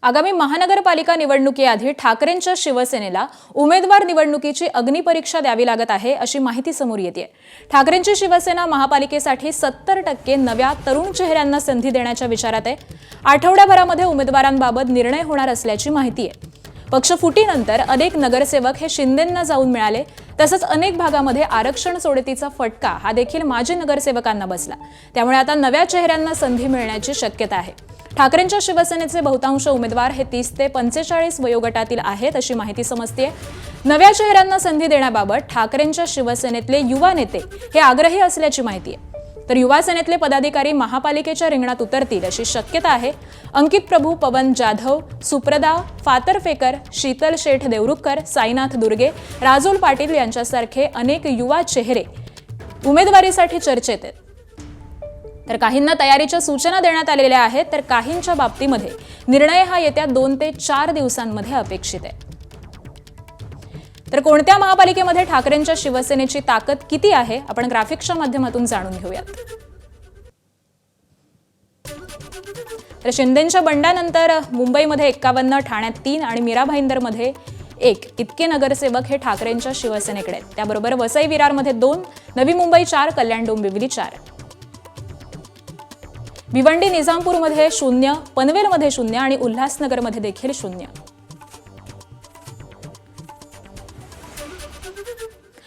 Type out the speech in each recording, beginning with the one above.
आगामी महानगरपालिका निवडणुकीआधी ठाकरेंच्या शिवसेनेला उमेदवार निवडणुकीची अग्निपरीक्षा द्यावी लागत आहे अशी माहिती समोर येते। ठाकरेंची शिवसेना महापालिकेसाठी 70% नव्या तरुण चेहऱ्यांना संधी देण्याच्या विचारात आहे। आठवड्याभरामध्ये उमेदवारांबाबत निर्णय होणार असल्याची माहिती आहे। पक्षफुटीनंतर अनेक नगरसेवक हे शिंदेंना जाऊन मिळाले, तसंच अनेक भागामध्ये आरक्षण सोडतीचा फटका हा देखील माजी नगरसेवकांना बसला। त्यामुळे आता नव्या चेहऱ्यांना संधी मिळण्याची शक्यता आहे। ठाकरेंच्या शिवसेनेचे बहुतांश उमेदवार हे 30 ते 45 वयोगटातील आहेत अशी माहिती समजते। नव्या चेहऱ्यांना संधी देण्याबाबत ठाकरेंच्या शिवसेनेतले युवा नेते हे आग्रही असल्याची माहिती आहे। तर युवा सेनेतले पदाधिकारी महापालिकेच्या रिंगणात उतरतील अशी शक्यता आहे। अंकित प्रभू, पवन जाधव, सुप्रदा फातर्फेकर, शीतल शेठ देवरुखकर, साईनाथ दुर्गे, राजूल पाटील यांच्यासारखे अनेक युवा चेहरे उमेदवारीसाठी चर्चेत आहेत। तर काहींना तयारीच्या सूचना देण्यात आलेल्या आहेत, तर काहींच्या बाबतीमध्ये निर्णय हा येत्या 2 ते 4 दिवसांमध्ये अपेक्षित आहे। तर कोणत्या महापालिकेमध्ये ठाकरेंच्या शिवसेनेची ताकद किती आहे आपण ग्राफिक्सच्या माध्यमातून जाणून घेऊयात। तर शिंदेंच्या बंडानंतर मुंबईमध्ये 51, ठाण्यात 3 आणि मीरा भाईंदरमध्ये 1 इतके नगरसेवक हे ठाकरेंच्या शिवसेनेकडे आहेत। त्याबरोबर वसई विरारमध्ये 2, नवी मुंबई 4, कल्याण डोंबिवली 4, भिवंडी निजामपूरमध्ये 0, पनवेलमध्ये 0 आणि उल्हासनगरमध्ये देखील 0।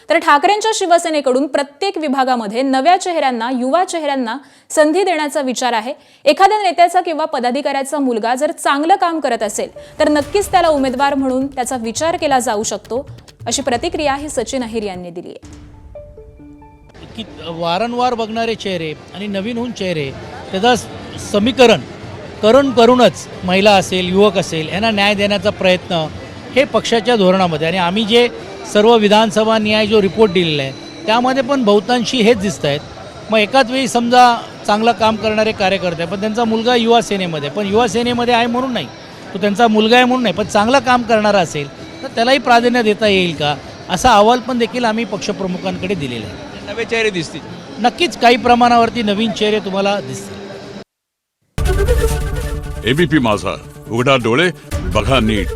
तर ठाकरेंच्या शिवसेनेकडून प्रत्येक विभागामध्ये नव्या चेहऱ्यांना, युवा चेहऱ्यांना संधी देण्याचा विचार आहे। एखाद्या नेत्याचा किंवा पदाधिकाऱ्याचा मुलगा जर चांगलं काम करत असेल तर नक्कीच त्याला उमेदवार म्हणून त्याचा विचार केला जाऊ शकतो, अशी प्रतिक्रिया ही सचिन अहिर यांनी दिली आहे। की वारंवार बघणारे चेहरे आणि नवीन होऊन चेहरे त्याचा समीकरण करूनच महिला असेल, युवक असेल यांना न्याय देण्याचा प्रयत्न हे पक्षाच्या धोरणामध्ये, आणि आम्ही जे सर्व विधानसभा न्याय जो रिपोर्ट दिलेला आहे त्यामध्ये पण बहुतांशी हेच दिसत आहेत। मग एकाच वेळी समजा चांगलं काम करणारे कार्यकर्ते पण त्यांचा मुलगा युवा सेनेमध्ये, पण युवा सेनेमध्ये आहे म्हणून नाही, तो त्यांचा मुलगा आहे म्हणून नाही, पण चांगलं काम करणारा असेल तर त्यालाही प्राधान्य देता येईल का, असा अहवाल पण देखील आम्ही पक्षप्रमुखांकडे दिलेला आहे। नवे चेहरे दिसतील, नक्कीच काही प्रमाणावरती नवीन चेहरे तुम्हाला दिसतील। एबीपी माझा, उघडा डोळे बघा नीट।